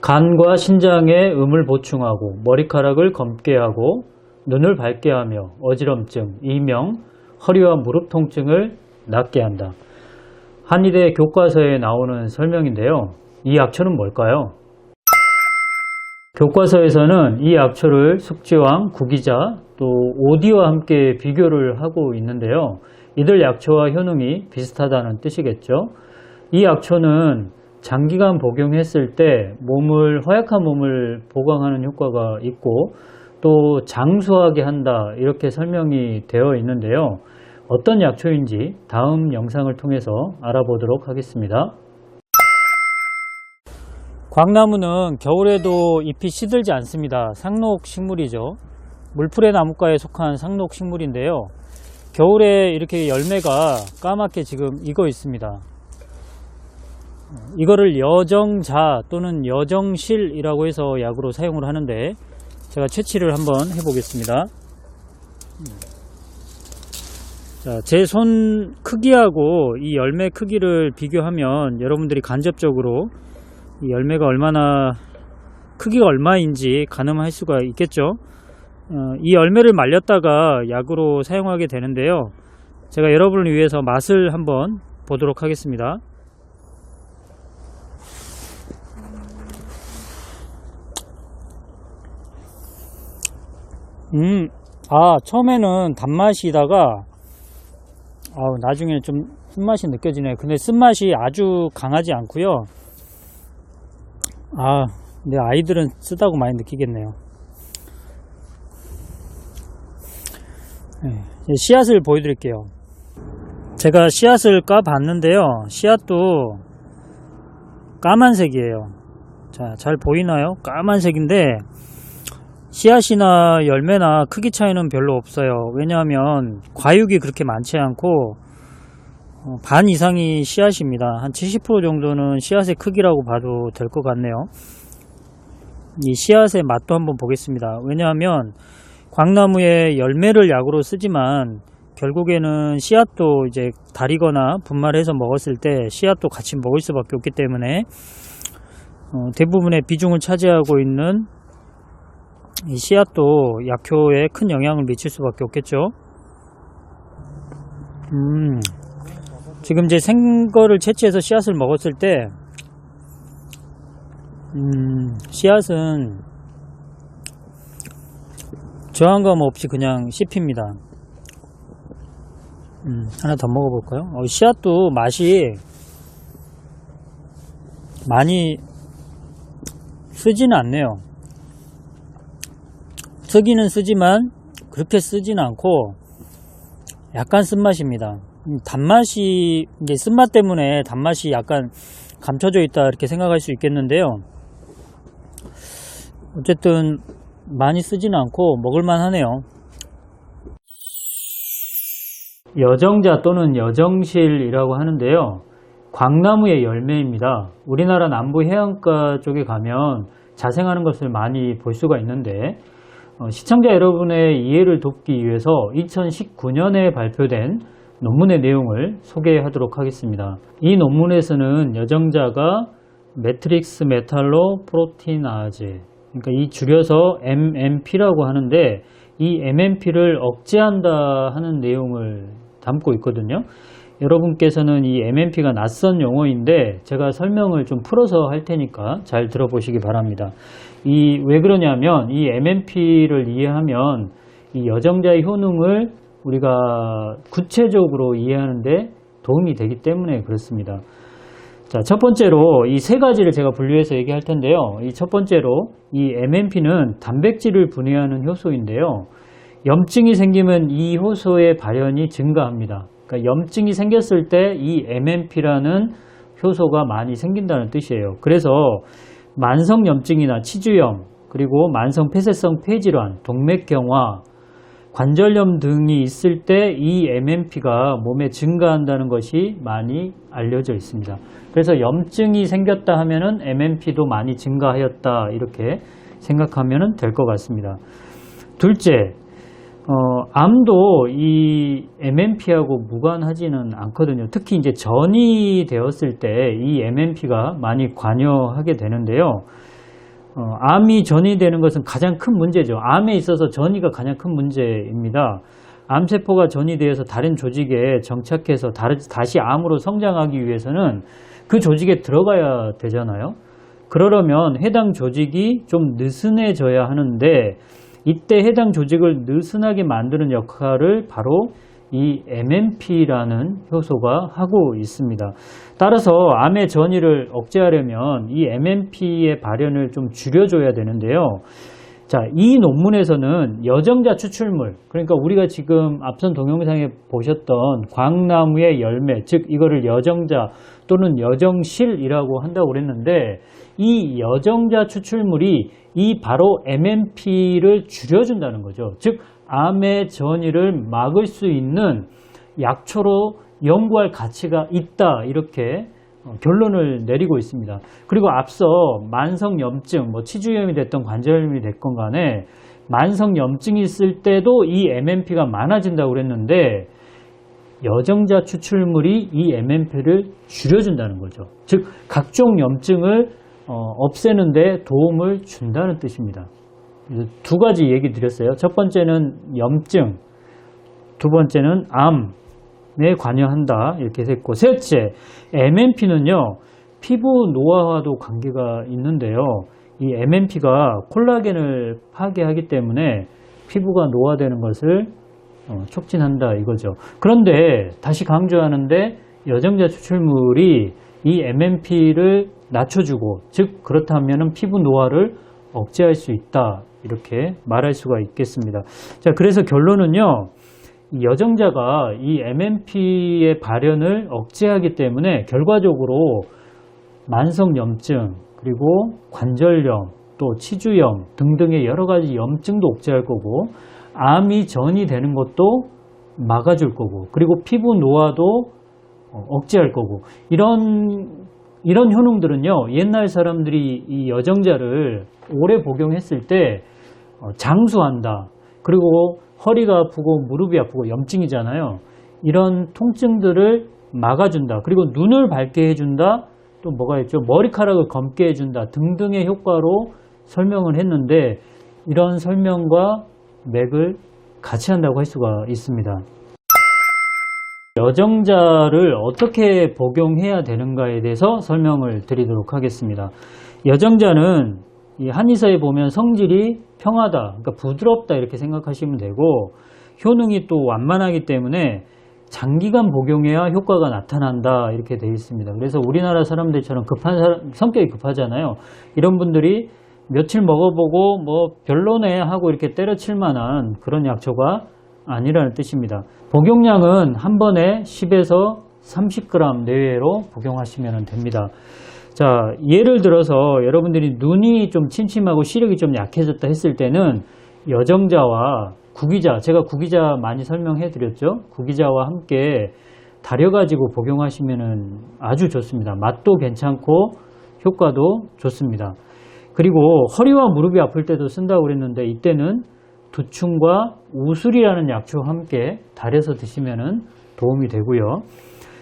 간과 신장에 음을 보충하고 머리카락을 검게 하고 눈을 밝게 하며 어지럼증, 이명, 허리와 무릎 통증을 낫게 한다. 한의대 교과서에 나오는 설명인데요. 이 약초는 뭘까요? 교과서에서는 이 약초를 숙지왕, 구기자, 또 오디와 함께 비교를 하고 있는데요. 이들 약초와 효능이 비슷하다는 뜻이겠죠. 이 약초는 장기간 복용했을 때 허약한 몸을 보강하는 효과가 있고 또 장수하게 한다, 이렇게 설명이 되어 있는데요. 어떤 약초인지 다음 영상을 통해서 알아보도록 하겠습니다. 광나무는 겨울에도 잎이 시들지 않습니다. 상록식물이죠. 물풀의 나무과에 속한 상록식물인데요. 겨울에 이렇게 열매가 까맣게 지금 익어 있습니다. 이거를 여정자 또는 여정실이라고 해서 약으로 사용을 하는데, 제가 채취를 한번 해보겠습니다. 자, 제 손 크기하고 이 열매 크기를 비교하면 여러분들이 간접적으로 이 열매가 크기가 얼마인지 가늠할 수가 있겠죠. 이 열매를 말렸다가 약으로 사용하게 되는데요. 제가 여러분을 위해서 맛을 한번 보도록 하겠습니다. 처음에는 단맛이다가 나중에 좀 쓴맛이 느껴지네요. 근데 쓴맛이 아주 강하지 않고요. 근데 아이들은 쓰다고 많이 느끼겠네요. 씨앗을 보여드릴게요. 제가 씨앗을 까봤는데요. 씨앗도 까만색이에요. 자, 잘 보이나요? 까만색인데 씨앗이나 열매나 크기 차이는 별로 없어요. 왜냐하면 과육이 그렇게 많지 않고 반 이상이 씨앗입니다. 한 70% 정도는 씨앗의 크기라고 봐도 될 것 같네요. 이 씨앗의 맛도 한번 보겠습니다. 왜냐하면 광나무의 열매를 약으로 쓰지만 결국에는 씨앗도 이제 다리거나 분말해서 먹었을 때 씨앗도 같이 먹을 수밖에 없기 때문에 대부분의 비중을 차지하고 있는 이 씨앗도 약효에 큰 영향을 미칠 수밖에 없겠죠. 지금 이제 생거를 채취해서 씨앗을 먹었을 때 씨앗은 저항감 없이 그냥 씹힙니다. 하나 더 먹어볼까요? 씨앗도 맛이 많이 쓰지는 않네요. 쓰기는 쓰지만 그렇게 쓰지는 않고 약간 쓴맛입니다. 단맛이, 이제 쓴맛 때문에 단맛이 약간 감춰져 있다, 이렇게 생각할 수 있겠는데요. 어쨌든 많이 쓰지는 않고 먹을만 하네요. 여정자 또는 여정실이라고 하는데요. 광나무의 열매입니다. 우리나라 남부 해안가 쪽에 가면 자생하는 것을 많이 볼 수가 있는데, 시청자 여러분의 이해를 돕기 위해서 2019년에 발표된 논문의 내용을 소개하도록 하겠습니다. 이 논문에서는 여정자가 매트릭스 메탈로 프로티나제, 그러니까 이 줄여서 MMP라고 하는데, 이 MMP를 억제한다 하는 내용을 담고 있거든요. 여러분께서는 이 MMP가 낯선 용어인데 제가 설명을 좀 풀어서 할 테니까 잘 들어보시기 바랍니다. 왜 그러냐면 이 MMP를 이해하면 이 여정자의 효능을 우리가 구체적으로 이해하는데 도움이 되기 때문에 그렇습니다. 자, 첫 번째로 이 세 가지를 제가 분류해서 얘기할 텐데요. 이 첫 번째로 이 MMP는 단백질을 분해하는 효소인데요. 염증이 생기면 이 효소의 발현이 증가합니다. 그러니까 염증이 생겼을 때 이 MMP라는 효소가 많이 생긴다는 뜻이에요. 그래서 만성염증이나 치주염, 그리고 만성폐쇄성 폐질환, 동맥경화, 관절염 등이 있을 때 이 MMP가 몸에 증가한다는 것이 많이 알려져 있습니다. 그래서 염증이 생겼다 하면은 MMP도 많이 증가하였다, 이렇게 생각하면 될 것 같습니다. 둘째, 암도 이 MMP하고 무관하지는 않거든요. 특히 이제 전이 되었을 때 이 MMP가 많이 관여하게 되는데요. 암이 전이되는 것은 가장 큰 문제죠. 암에 있어서 전이가 가장 큰 문제입니다. 암세포가 전이되어서 다른 조직에 정착해서 다시 암으로 성장하기 위해서는 그 조직에 들어가야 되잖아요. 그러려면 해당 조직이 좀 느슨해져야 하는데 이때 해당 조직을 느슨하게 만드는 역할을 바로 이 MMP라는 효소가 하고 있습니다. 따라서 암의 전이를 억제하려면 이 MMP의 발현을 좀 줄여줘야 되는데요. 자, 이 논문에서는 여정자 추출물, 그러니까 우리가 지금 앞선 동영상에 보셨던 광나무의 열매, 즉 이거를 여정자 또는 여정실이라고 한다고 그랬는데 이 여정자 추출물이 이 바로 MMP를 줄여준다는 거죠. 즉 암의 전이를 막을 수 있는 약초로 연구할 가치가 있다, 이렇게 결론을 내리고 있습니다. 그리고 앞서 만성염증, 치주염이 됐던 관절염이 됐건 간에 만성염증이 있을 때도 이 MMP가 많아진다고 그랬는데 여정자 추출물이 이 MMP를 줄여준다는 거죠. 즉 각종 염증을 없애는데 도움을 준다는 뜻입니다. 두 가지 얘기 드렸어요. 첫 번째는 염증, 두 번째는 암에 관여한다, 이렇게 했고, 셋째 MMP는요 피부 노화와도 관계가 있는데요. 이 MMP가 콜라겐을 파괴하기 때문에 피부가 노화되는 것을 촉진한다 이거죠. 그런데 다시 강조하는데 여정자 추출물이 이 MMP를 낮춰주고, 즉 그렇다면 피부 노화를 억제할 수 있다, 이렇게 말할 수가 있겠습니다. 자, 그래서 결론은요, 이 여정자가 이 MMP의 발현을 억제하기 때문에 결과적으로 만성염증, 그리고 관절염, 또 치주염 등등의 여러 가지 염증도 억제할 거고, 암이 전이되는 것도 막아줄 거고, 그리고 피부 노화도 억제할 거고, 이런 효능들은요, 옛날 사람들이 이 여정자를 오래 복용했을 때 장수한다, 그리고 허리가 아프고 무릎이 아프고 염증이잖아요. 이런 통증들을 막아준다, 그리고 눈을 밝게 해준다, 또 뭐가 있죠? 머리카락을 검게 해준다 등등의 효과로 설명을 했는데, 이런 설명과 맥을 같이 한다고 할 수가 있습니다. 여정자를 어떻게 복용해야 되는가에 대해서 설명을 드리도록 하겠습니다. 여정자는 이 한의사에 보면 성질이 평하다, 그러니까 부드럽다, 이렇게 생각하시면 되고, 효능이 또 완만하기 때문에 장기간 복용해야 효과가 나타난다, 이렇게 되어 있습니다. 그래서 우리나라 사람들처럼 성격이 급하잖아요. 이런 분들이 며칠 먹어보고 별로네 하고 이렇게 때려칠 만한 그런 약초가 아니라는 뜻입니다. 복용량은 한 번에 10에서 30g 내외로 복용하시면 됩니다. 자, 예를 들어서 여러분들이 눈이 좀 침침하고 시력이 좀 약해졌다 했을 때는 여정자와 구기자, 제가 구기자 많이 설명해 드렸죠. 구기자와 함께 달여가지고 복용하시면 아주 좋습니다. 맛도 괜찮고 효과도 좋습니다. 그리고 허리와 무릎이 아플 때도 쓴다고 그랬는데, 이때는 두충과 우술이라는 약초와 함께 달여서 드시면 도움이 되고요.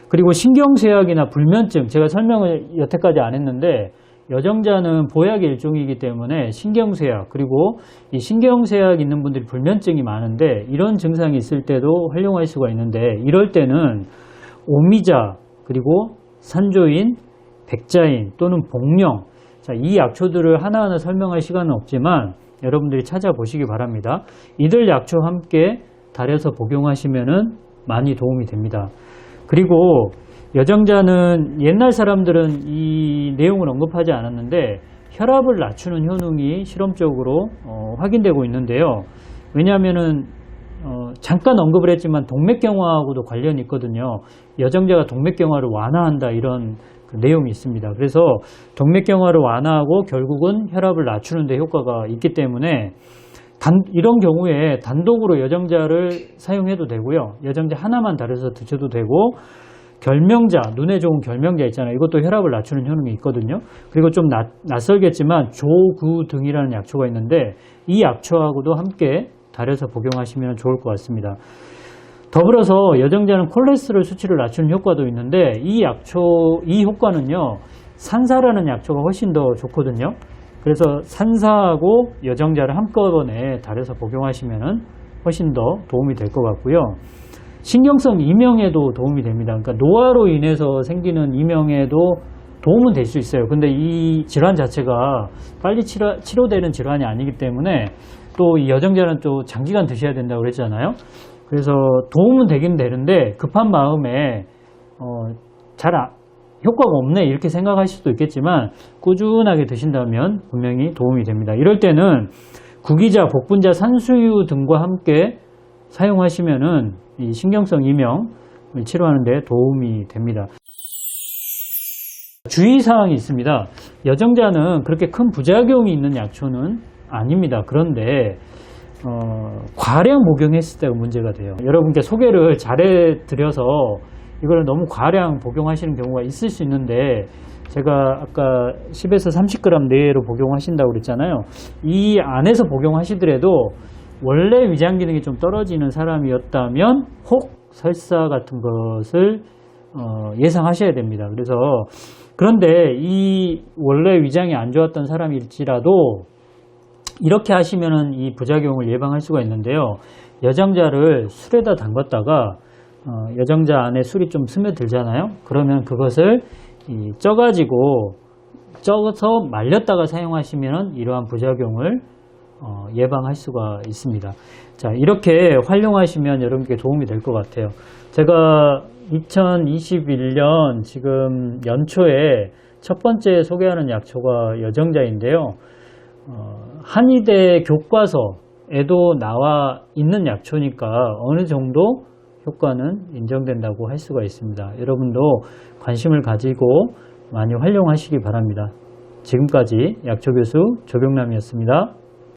그리고 신경쇠약이나 불면증, 제가 설명을 여태까지 안 했는데, 여정자는 보약의 일종이기 때문에 신경쇠약, 그리고 이 신경쇠약 있는 분들이 불면증이 많은데 이런 증상이 있을 때도 활용할 수가 있는데, 이럴 때는 오미자, 그리고 산조인, 백자인 또는 복령, 자, 이 약초들을 하나하나 설명할 시간은 없지만 여러분들이 찾아보시기 바랍니다. 이들 약초와 함께 달여서 복용하시면 많이 도움이 됩니다. 그리고 여정자는 옛날 사람들은 이 내용을 언급하지 않았는데 혈압을 낮추는 효능이 실험적으로 확인되고 있는데요. 왜냐하면은 잠깐 언급을 했지만 동맥경화하고도 관련이 있거든요. 여정자가 동맥경화를 완화한다, 이런 내용이 있습니다. 그래서 동맥경화를 완화하고 결국은 혈압을 낮추는 데 효과가 있기 때문에 이런 경우에 단독으로 여정자를 사용해도 되고요. 여정자 하나만 달여서 드셔도 되고, 결명자, 눈에 좋은 결명자 있잖아요. 이것도 혈압을 낮추는 효능이 있거든요. 그리고 좀 낯설겠지만 조구 등이라는 약초가 있는데 이 약초하고도 함께 달여서 복용하시면 좋을 것 같습니다. 더불어서 여정자는 콜레스테롤 수치를 낮추는 효과도 있는데 이 효과는요, 산사라는 약초가 훨씬 더 좋거든요. 그래서 산사하고 여정자를 한꺼번에 달여서 복용하시면 훨씬 더 도움이 될 것 같고요. 신경성 이명에도 도움이 됩니다. 그러니까 노화로 인해서 생기는 이명에도 도움은 될 수 있어요. 근데 이 질환 자체가 빨리 치료되는 질환이 아니기 때문에 또 이 여정자는 또 장기간 드셔야 된다고 그랬잖아요. 그래서 도움은 되긴 되는데 급한 마음에 효과가 없네 이렇게 생각하실 수도 있겠지만 꾸준하게 드신다면 분명히 도움이 됩니다. 이럴 때는 구기자, 복분자, 산수유 등과 함께 사용하시면은 이 신경성 이명을 치료하는 데 도움이 됩니다. 주의사항이 있습니다. 여정자는 그렇게 큰 부작용이 있는 약초는 아닙니다. 그런데 과량 복용했을 때가 문제가 돼요. 여러분께 소개를 잘해드려서 이걸 너무 과량 복용하시는 경우가 있을 수 있는데 제가 아까 10에서 30g 내외로 복용하신다고 그랬잖아요. 이 안에서 복용하시더라도 원래 위장 기능이 좀 떨어지는 사람이었다면 혹 설사 같은 것을 예상하셔야 됩니다. 그런데 이 원래 위장이 안 좋았던 사람일지라도 이렇게 하시면은 이 부작용을 예방할 수가 있는데요. 여정자를 술에다 담갔다가 여정자 안에 술이 좀 스며들잖아요. 그러면 그것을 쪄서 말렸다가 사용하시면 이러한 부작용을 예방할 수가 있습니다. 자, 이렇게 활용하시면 여러분께 도움이 될 것 같아요. 제가 2021년 지금 연초에 첫 번째 소개하는 약초가 여정자인데요. 한의대 교과서에도 나와 있는 약초니까 어느 정도 효과는 인정된다고 할 수가 있습니다. 여러분도 관심을 가지고 많이 활용하시기 바랍니다. 지금까지 약초교수 조병남이었습니다.